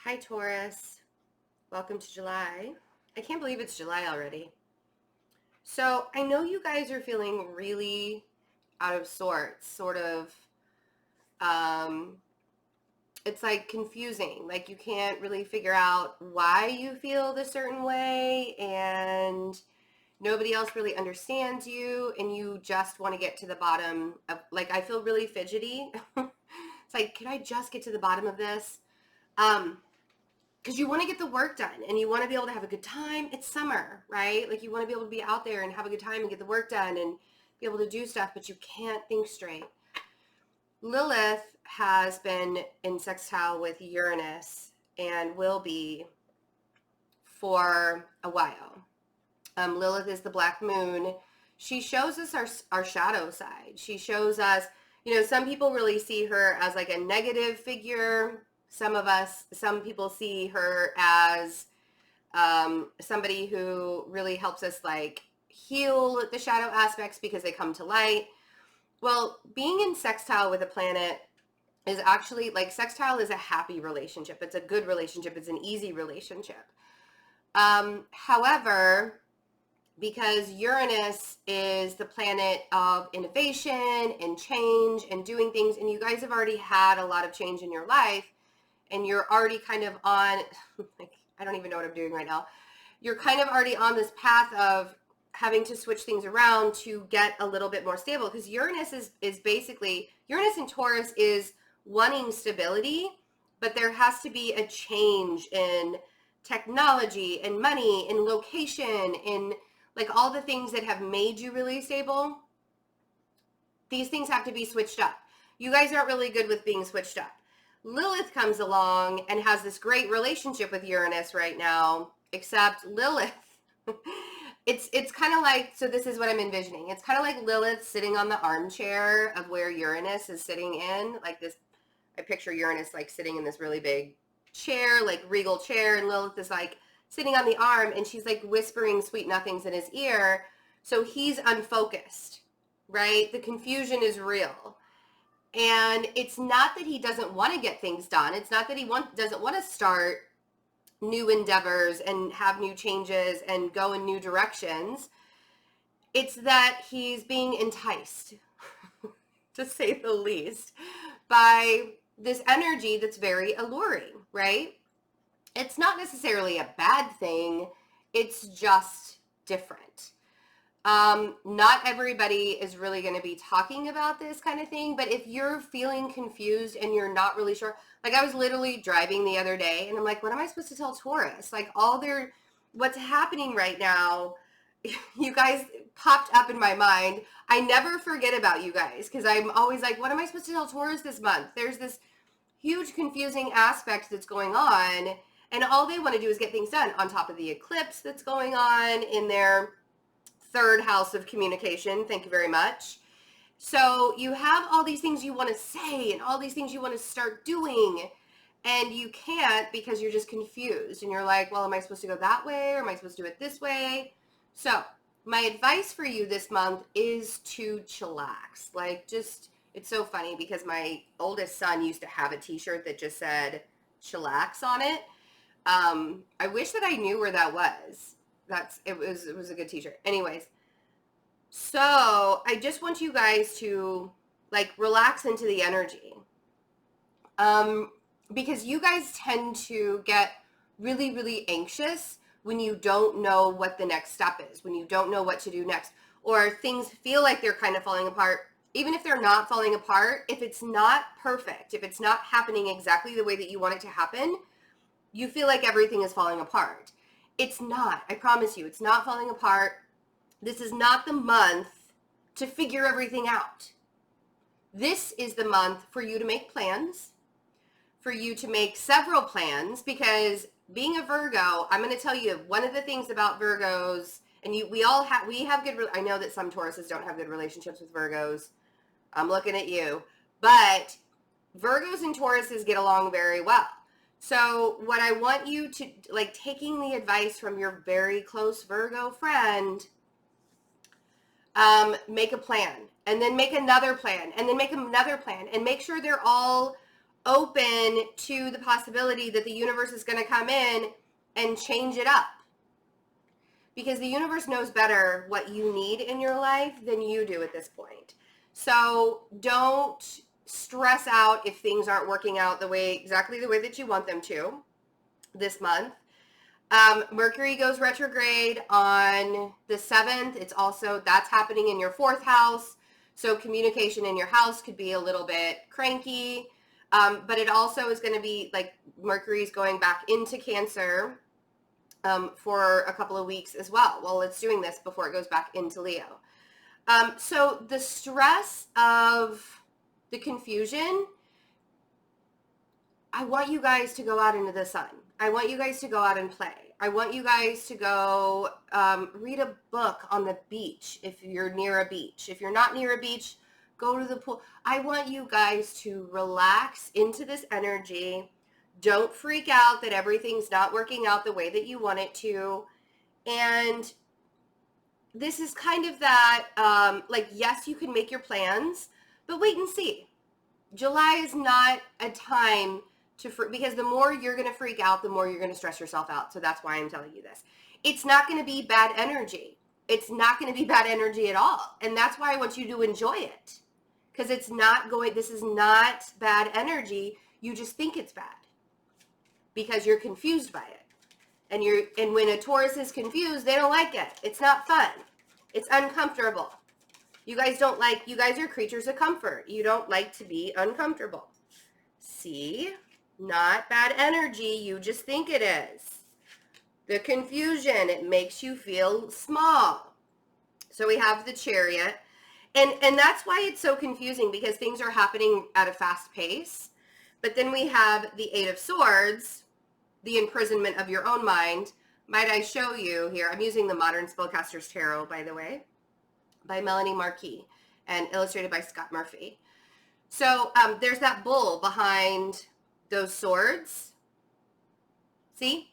Hi, Taurus. Welcome to July. I can't believe it's July already. So I know you guys are feeling really out of sorts, sort of, um, it's like confusing. Like you can't really figure out why you feel the certain way and nobody else really understands you and you just want to get to the bottom of, like, I feel really fidgety. It's like, can I just get to the bottom of this? Um, because you want to get the work done and you want to be able to have a good time. It's summer, right? Like you want to be able to be out there and have a good time and get the work done and be able to do stuff, but you can't think straight. Lilith has been in sextile with Uranus and will be for a while. Lilith is the black moon. She shows us our shadow side. She shows us, some people really see her as like a negative figure. Some people see her as somebody who really helps us like heal the shadow aspects because they come to light. Well, being in sextile with a planet is actually like sextile is a happy relationship. It's a good relationship. It's an easy relationship. However, because Uranus is the planet of innovation and change and doing things, and you guys have already had a lot of change in your life, and you're already kind of on, like, I don't even know what I'm doing right now. You're kind of already on this path of having to switch things around to get a little bit more stable, because Uranus is basically, Uranus in Taurus is wanting stability, but there has to be a change in technology and money and location and like all the things that have made you really stable. These things have to be switched up. You guys aren't really good with being switched up. Lilith comes along and has this great relationship with Uranus right now, except Lilith, it's kind of like, so this is what I'm envisioning. It's kind of like Lilith sitting on the armchair of where Uranus is sitting in, like this, I picture Uranus like sitting in this really big chair, like regal chair, and Lilith is like sitting on the arm and she's like whispering sweet nothings in his ear. So he's unfocused, right? The confusion is real. And it's not that he doesn't want to get things done. It's not that he doesn't want to start new endeavors and have new changes and go in new directions. It's that he's being enticed, to say the least, by this energy that's very alluring, right? It's not necessarily a bad thing. It's just different. Not everybody is really going to be talking about this kind of thing, but if you're feeling confused and you're not really sure, like I was literally driving the other day and I'm like, what am I supposed to tell Taurus? Like what's happening right now, you guys popped up in my mind. I never forget about you guys because I'm always like, what am I supposed to tell Taurus this month? There's this huge confusing aspect that's going on and all they want to do is get things done on top of the eclipse that's going on in their third house of communication. Thank you very much. So you have all these things you want to say and all these things you want to start doing and you can't because you're just confused and you're like, well, am I supposed to go that way or am I supposed to do it this way? So my advice for you this month is to chillax. Like just, it's so funny because my oldest son used to have a t-shirt that just said chillax on it. I wish that I knew where that was. It was a good t-shirt. Anyways, so I just want you guys to like relax into the energy. Because you guys tend to get really, really anxious when you don't know what the next step is, when you don't know what to do next, or things feel like they're kind of falling apart. Even if they're not falling apart, if it's not perfect, if it's not happening exactly the way that you want it to happen, you feel like everything is falling apart. It's not. I promise you, it's not falling apart. This is not the month to figure everything out. This is the month for you to make plans, for you to make several plans, because being a Virgo, I'm going to tell you one of the things about Virgos, and we have good, I know that some Tauruses don't have good relationships with Virgos. I'm looking at you. But Virgos and Tauruses get along very well. So what I want you to, like, taking the advice from your very close Virgo friend, make a plan and then make another plan and then make another plan and make sure they're all open to the possibility that the universe is going to come in and change it up. Because the universe knows better what you need in your life than you do at this point. So don't stress out if things aren't working out exactly the way that you want them to this month. Mercury goes retrograde on the 7th. That's happening in your 4th house. So communication in your house could be a little bit cranky. But it also is going to be like Mercury's going back into Cancer for a couple of weeks as well. Well, it's doing this before it goes back into Leo. So the stress of the confusion, I want you guys to go out into the sun. I want you guys to go out and play. I want you guys to go read a book on the beach if you're near a beach. If you're not near a beach, go to the pool. I want you guys to relax into this energy. Don't freak out that everything's not working out the way that you want it to. And this is kind of that, yes, you can make your plans, but wait and see. July is not a time because the more you're going to freak out, the more you're going to stress yourself out. So that's why I'm telling you this. It's not going to be bad energy. It's not going to be bad energy at all. And that's why I want you to enjoy it. Because this is not bad energy. You just think it's bad because you're confused by it. And when a Taurus is confused, they don't like it. It's not fun. It's uncomfortable. You guys are creatures of comfort. You don't like to be uncomfortable. See? Not bad energy. You just think it is. The confusion, it makes you feel small. So we have the Chariot. And that's why it's so confusing, because things are happening at a fast pace. But then we have the Eight of Swords, the imprisonment of your own mind. Might I show you here? I'm using the Modern Spellcaster's Tarot, by the way, by Melanie Marquis and illustrated by Scott Murphy. So there's that bull behind those swords. See?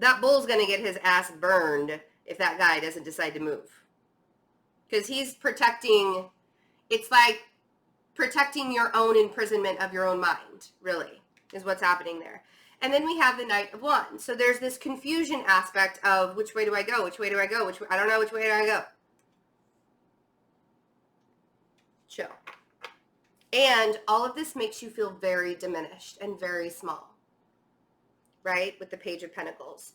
That bull's going to get his ass burned if that guy doesn't decide to move. Because he's protecting, it's like protecting your own imprisonment of your own mind, really, is what's happening there. And then we have the Knight of Wands. So there's this confusion aspect of which way do I go? Which way do I go? I don't know which way do I go. Chill. And all of this makes you feel very diminished and very small, right? With the Page of Pentacles.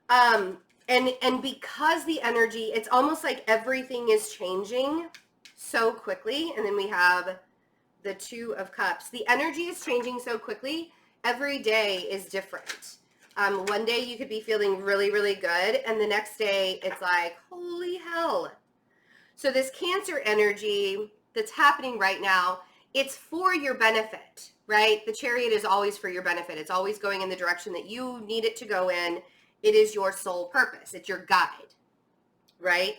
And because the energy, it's almost like everything is changing so quickly. And then we have the Two of Cups. The energy is changing so quickly. Every day is different. One day you could be feeling really, really good. And the next day it's like, holy hell. So this Cancer energy that's happening right now, it's for your benefit, right? The Chariot is always for your benefit. It's always going in the direction that you need it to go in. It is your sole purpose. It's your guide, right?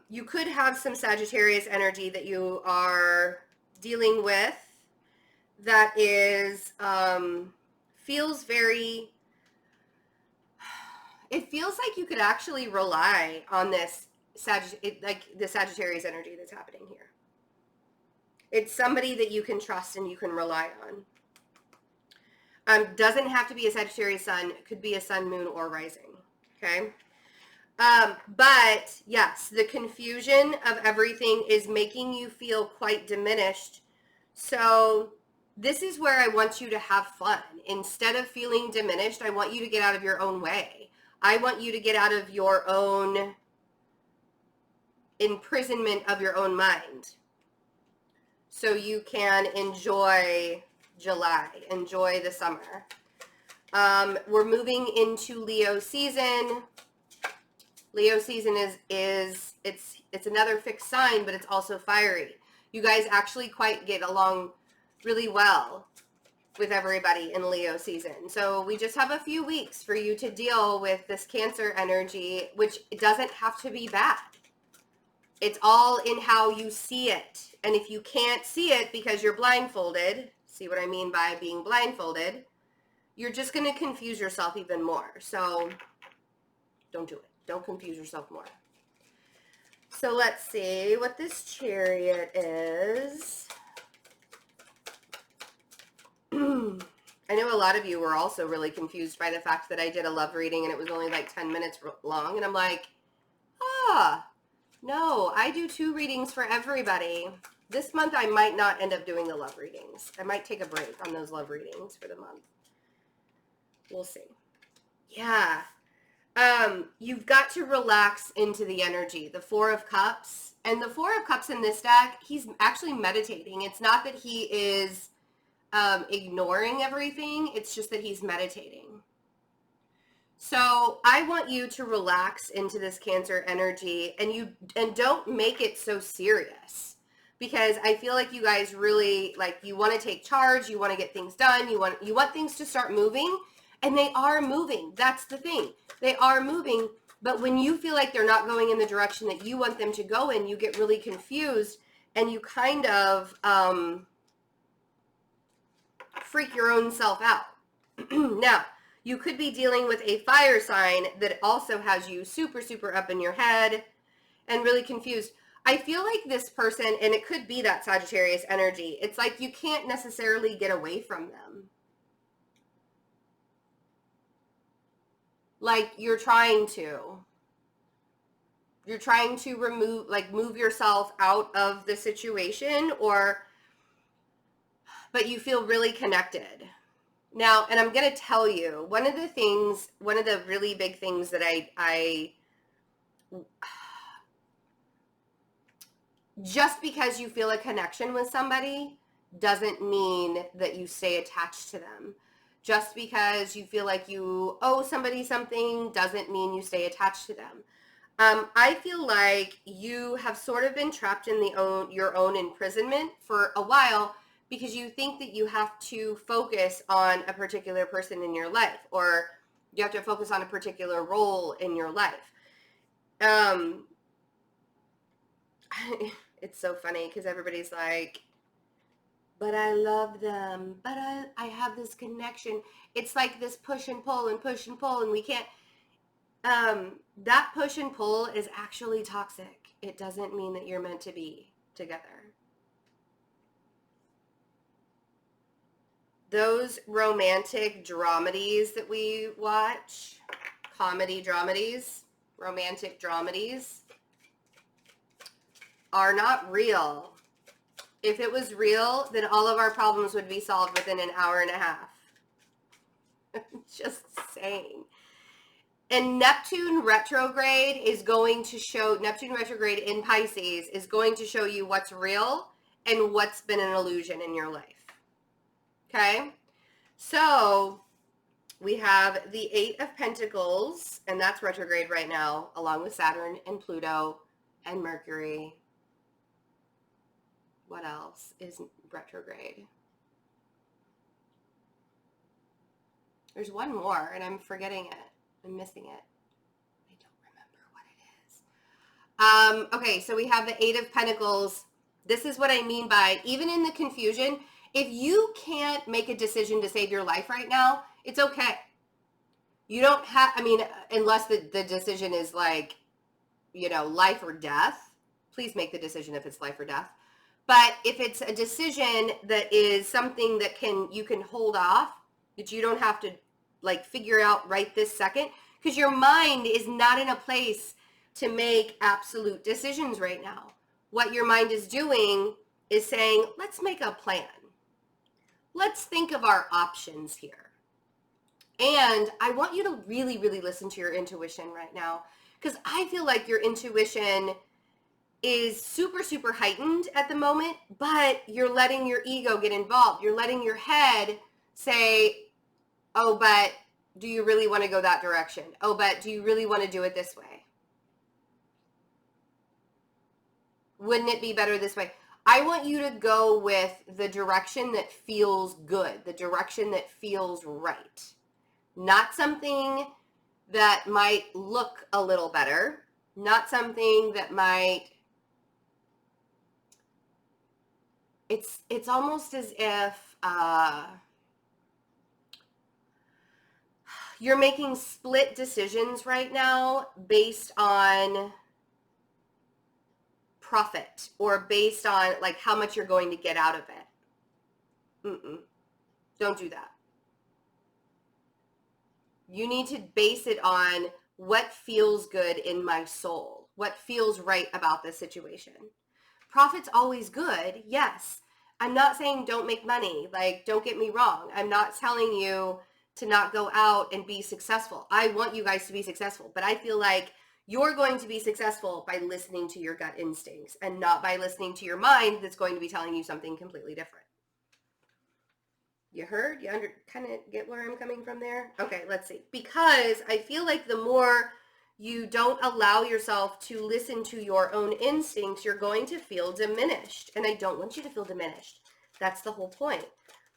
You could have some Sagittarius energy that you are dealing with that is, feels very, it feels like you could actually rely on this, like the Sagittarius energy that's happening here. It's somebody that you can trust and you can rely on. Doesn't have to be a Sagittarius sun. It could be a sun, moon, or rising. Okay. But yes, the confusion of everything is making you feel quite diminished. So this is where I want you to have fun. Instead of feeling diminished, I want you to get out of your own way. I want you to get out of your own imprisonment of your own mind. So you can enjoy July, enjoy the summer. We're moving into Leo season. Leo season is it's another fixed sign, but it's also fiery. You guys actually quite get along really well with everybody in Leo season. So we just have a few weeks for you to deal with this Cancer energy, which it doesn't have to be bad. It's all in how you see it. And if you can't see it because you're blindfolded, see what I mean by being blindfolded, you're just going to confuse yourself even more. So don't do it. Don't confuse yourself more. So let's see what this Chariot is. I know a lot of you were also really confused by the fact that I did a love reading and it was only like 10 minutes long. And I'm like, no, I do 2 readings for everybody. This month I might not end up doing the love readings. I might take a break on those love readings for the month. We'll see. Yeah. You've got to relax into the energy. The 4 of Cups. And the 4 of Cups in this deck, he's actually meditating. It's not that he is ignoring everything. It's just that he's meditating. So I want you to relax into this Cancer energy, and don't make it so serious, because I feel like you guys really, like, you want to take charge, you want to get things done, you want things to start moving, and they are moving. That's the thing. They are moving, but when you feel like they're not going in the direction that you want them to go in, you get really confused and you kind of freak your own self out. Now, you could be dealing with a fire sign that also has you super, super up in your head and really confused. I feel like this person, and it could be that Sagittarius energy, it's like you can't necessarily get away from them. Like you're trying to move yourself out of the situation, but you feel really connected. Now, and I'm going to tell you, one of the really big things that I just because you feel a connection with somebody doesn't mean that you stay attached to them. Just because you feel like you owe somebody something doesn't mean you stay attached to them. I feel like you have sort of been trapped in your own imprisonment for a while, because you think that you have to focus on a particular person in your life, or you have to focus on a particular role in your life. It's so funny because everybody's like, but I love them, but I have this connection. It's like this push and pull, and we can't, that push and pull is actually toxic. It doesn't mean that you're meant to be together. Those romantic dramedies that we watch, comedy dramedies, romantic dramedies, are not real. If it was real, then all of our problems would be solved within an hour and a half. Just saying. And Neptune retrograde is going to show, Neptune retrograde in Pisces is going to show you what's real and what's been an illusion in your life. Okay, so we have the 8 of Pentacles, and that's retrograde right now, along with Saturn and Pluto and Mercury. What else is retrograde? There's one more, and I'm forgetting it. I'm missing it. I don't remember what it is. Okay, so we have the 8 of Pentacles. This is what I mean by, even in the confusion, if you can't make a decision to save your life right now, it's okay. You don't have, I mean, unless the decision is like, life or death, please make the decision if it's life or death. But if it's a decision that is something that you can hold off, that you don't have to like figure out right this second, because your mind is not in a place to make absolute decisions right now. What your mind is doing is saying, let's make a plan. Let's think of our options here. And I want you to really, really listen to your intuition right now, because I feel like your intuition is super, super heightened at the moment, but you're letting your ego get involved. You're letting your head say, oh, but do you really want to go that direction? Oh, but do you really want to do it this way? Wouldn't it be better this way? I want you to go with the direction that feels good, the direction that feels right. Not something that might look a little better, not something that might, it's almost as if you're making split decisions right now based on profit or based on like how much you're going to get out of it. Don't do that. You need to base it on what feels good in my soul, what feels right about this situation. Profit's always good, yes. I'm not saying don't make money. Like, don't get me wrong. I'm not telling you to not go out and be successful. I want you guys to be successful, but I feel like you're going to be successful by listening to your gut instincts and not by listening to your mind that's going to be telling you something completely different. You heard? You kind of get where I'm coming from there? Okay, let's see. Because I feel like the more you don't allow yourself to listen to your own instincts, you're going to feel diminished. And I don't want you to feel diminished. That's the whole point.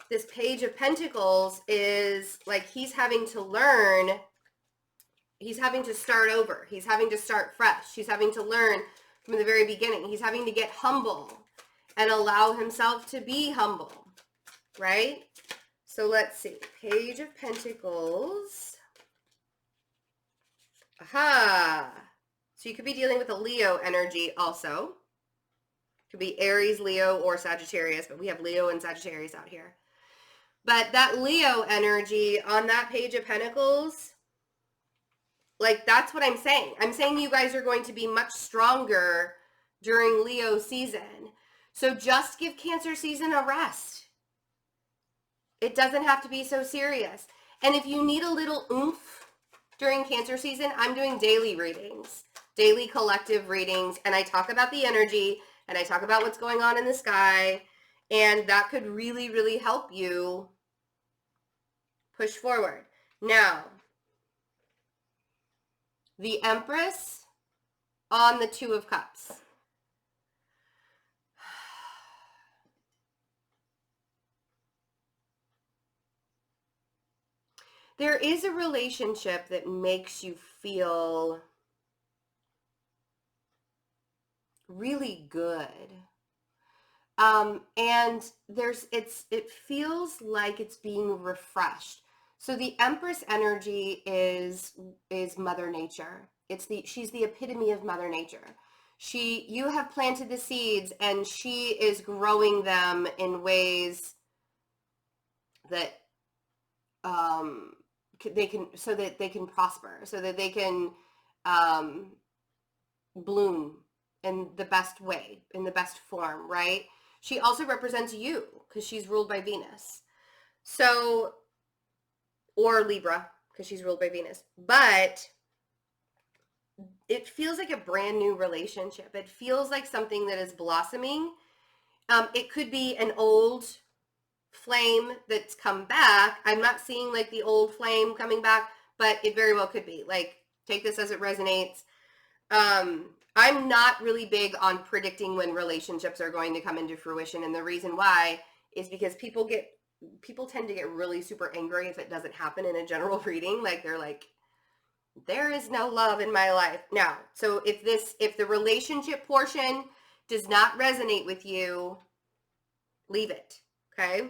This Page of Pentacles is like he's having to learn. He's having to start over. He's having to start fresh. He's having to learn from the very beginning. He's having to get humble and allow himself to be humble, right? So let's see. Page of Pentacles. Aha. So you could be dealing with a Leo energy also. Could be Aries, Leo, or Sagittarius, but we have Leo and Sagittarius out here. But that Leo energy on that Page of Pentacles, like that's what I'm saying. I'm saying you guys are going to be much stronger during Leo season. So just give Cancer season a rest. It doesn't have to be so serious. And if you need a little oomph during Cancer season, I'm doing daily readings, daily collective readings, and I talk about the energy and I talk about what's going on in the sky, and that could really, really help you push forward. Now, the Empress on the Two of Cups. There is a relationship that makes you feel really good. And it feels like it's being refreshed. So the Empress energy is Mother Nature. She's the epitome of Mother Nature. You have planted the seeds and she is growing them in ways that they can prosper, so that they can bloom in the best way, in the best form, right? She also represents you because she's ruled by Venus. So, or Libra because she's ruled by Venus. But it feels like a brand new relationship. It feels like something that is blossoming. It could be an old flame that's come back. I'm not seeing like the old flame coming back, but it very well could be. Like, take this as it resonates. I'm not really big on predicting when relationships are going to come into fruition, and the reason why is because people tend to get really super angry if it doesn't happen in a general reading. Like, they're like, there is no love in my life now. So if the relationship portion does not resonate with you, leave it. Okay.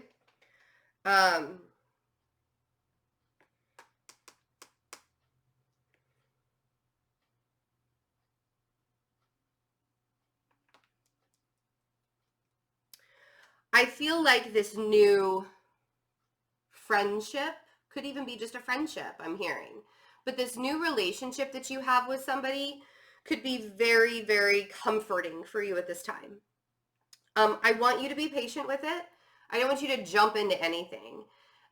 I feel like this new friendship could even be just a friendship, I'm hearing. But this new relationship that you have with somebody could be very, very comforting for you at this time. I want you to be patient with it. I don't want you to jump into anything.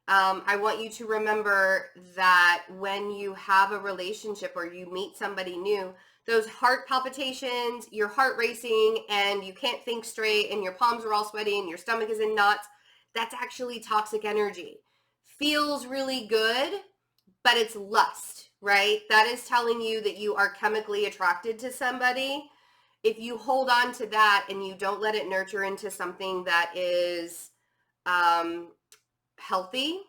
I want you to remember that when you have a relationship or you meet somebody new, those heart palpitations, your heart racing, and you can't think straight, and your palms are all sweaty, and your stomach is in knots, that's actually toxic energy. Feels really good, but it's lust, right? That is telling you that you are chemically attracted to somebody. If you hold on to that and you don't let it nurture into something that is healthy,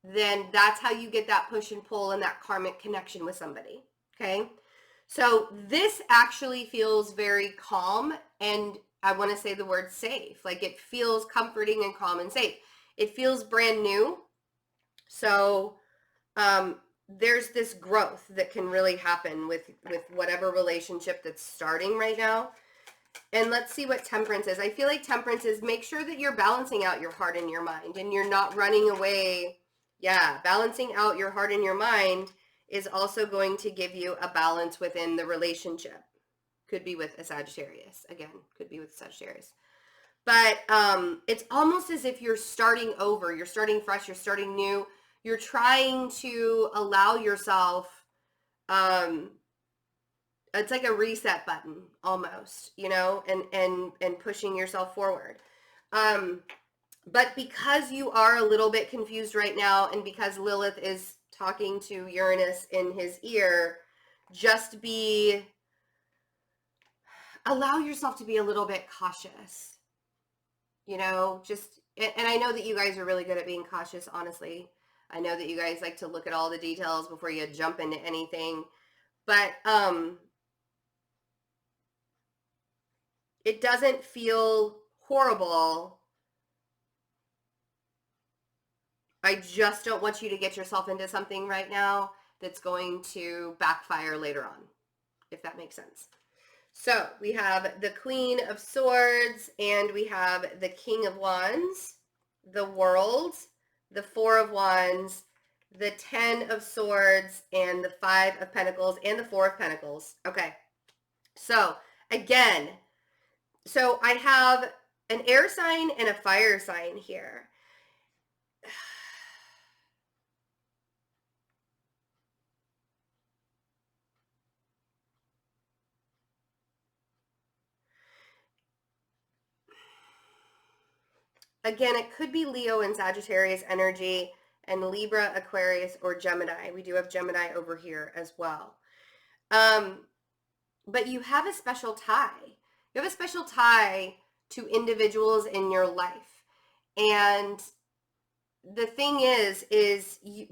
then that's how you get that push and pull and that karmic connection with somebody, okay? So this actually feels very calm, and I want to say the word safe. Like, it feels comforting and calm and safe. It feels brand new. So there's this growth that can really happen with whatever relationship that's starting right now. And let's see what Temperance is. I feel like Temperance is, make sure that you're balancing out your heart and your mind, and you're not running away Yeah, balancing out your heart and your mind is also going to give you a balance within the relationship. Could be with a Sagittarius. Again, could be with Sagittarius. But it's almost as if you're starting over, you're starting fresh, you're starting new. You're trying to allow yourself, it's like a reset button almost, you know, and pushing yourself forward. But because you are a little bit confused right now, and because Lilith is talking to Uranus in his ear, just allow yourself to be a little bit cautious, you know, and I know that you guys are really good at being cautious, honestly. I know that you guys like to look at all the details before you jump into anything, but it doesn't feel horrible. I just don't want you to get yourself into something right now that's going to backfire later on, if that makes sense. So we have the Queen of Swords, and we have the King of Wands, the World, the Four of Wands, the Ten of Swords, and the Five of Pentacles, and the Four of Pentacles. Okay, so again, so I have an air sign and a fire sign here. Again, it could be Leo and Sagittarius energy, and Libra, Aquarius, or Gemini. We do have Gemini over here as well. But you have a special tie. You have a special tie to individuals in your life. And the thing is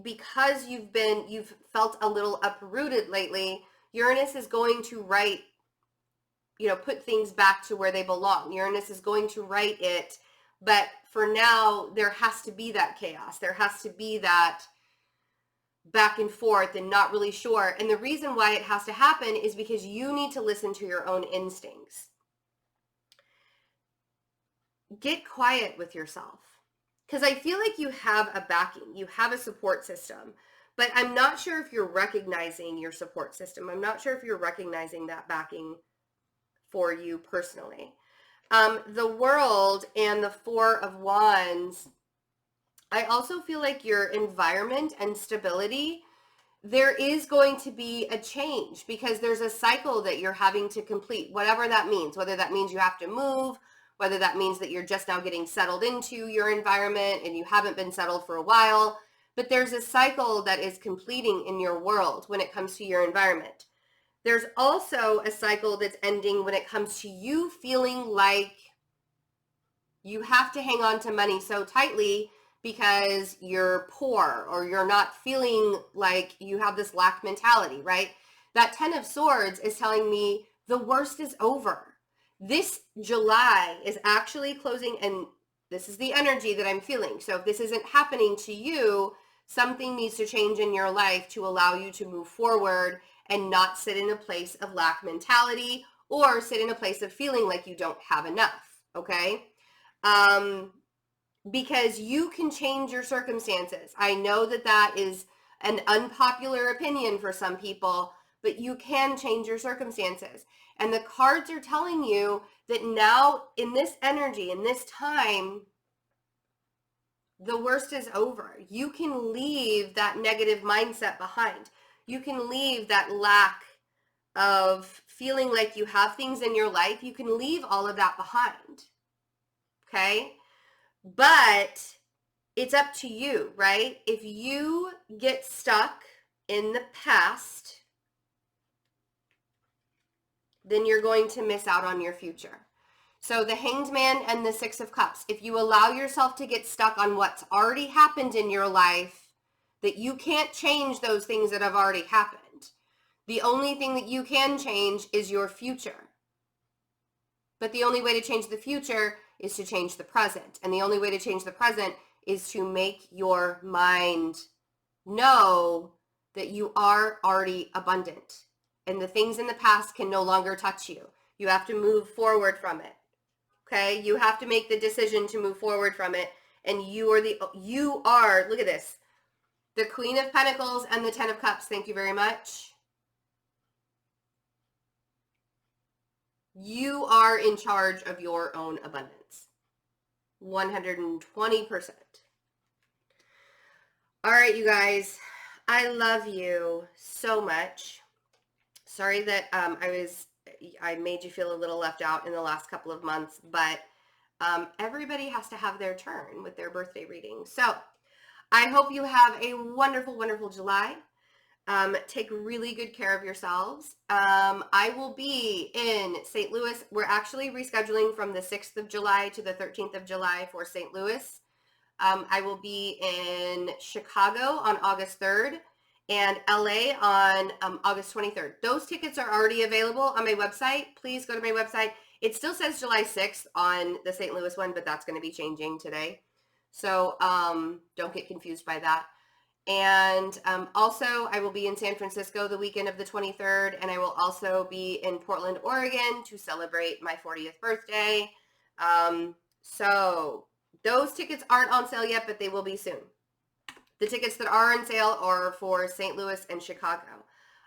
because you've felt a little uprooted lately, Uranus is going to put things back to where they belong. Uranus is going to right it. But for now, there has to be that chaos. There has to be that back and forth and not really sure. And the reason why it has to happen is because you need to listen to your own instincts. Get quiet with yourself. Because I feel like you have a backing. You have a support system. But I'm not sure if you're recognizing your support system. I'm not sure if you're recognizing that backing for you personally. The World and the Four of Wands, I also feel like your environment and stability, there is going to be a change because there's a cycle that you're having to complete, whatever that means, whether that means you have to move, whether that means that you're just now getting settled into your environment and you haven't been settled for a while. But there's a cycle that is completing in your world when it comes to your environment. There's also a cycle that's ending when it comes to you feeling like you have to hang on to money so tightly because you're poor or you're not feeling like you have this lack mentality, right? That Ten of Swords is telling me the worst is over. This July is actually closing, and this is the energy that I'm feeling. So if this isn't happening to you, something needs to change in your life to allow you to move forward and not sit in a place of lack mentality or sit in a place of feeling like you don't have enough, okay? Because you can change your circumstances. I know that that is an unpopular opinion for some people, but you can change your circumstances. And the cards are telling you that now in this energy, in this time, the worst is over. You can leave that negative mindset behind. You can leave that lack of feeling like you have things in your life. You can leave all of that behind. Okay? But it's up to you, right? If you get stuck in the past, then you're going to miss out on your future. So the Hanged Man and the Six of Cups, if you allow yourself to get stuck on what's already happened in your life, that you can't change those things that have already happened. The only thing that you can change is your future. But the only way to change the future is to change the present. And the only way to change the present is to make your mind know that you are already abundant. And the things in the past can no longer touch you. You have to move forward from it. Okay? You have to make the decision to move forward from it. And you are, look at this. The Queen of Pentacles and the Ten of Cups. Thank you very much. You are in charge of your own abundance. 120%. All right, you guys. I love you so much. Sorry that I made you feel a little left out in the last couple of months, but everybody has to have their turn with their birthday reading. So I hope you have a wonderful, wonderful July. Take really good care of yourselves. I will be in St. Louis. We're actually rescheduling from the 6th of July to the 13th of July for St. Louis. I will be in Chicago on August 3rd and LA on August 23rd. Those tickets are already available on my website. Please go to my website. It still says July 6th on the St. Louis one, but that's going to be changing today. So don't get confused by that. And also, I will be in San Francisco the weekend of the 23rd, and I will also be in Portland, Oregon to celebrate my 40th birthday. So those tickets aren't on sale yet, but they will be soon. The tickets that are on sale are for St. Louis and Chicago.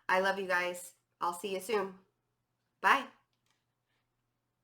I love you guys. I'll see you soon. Bye.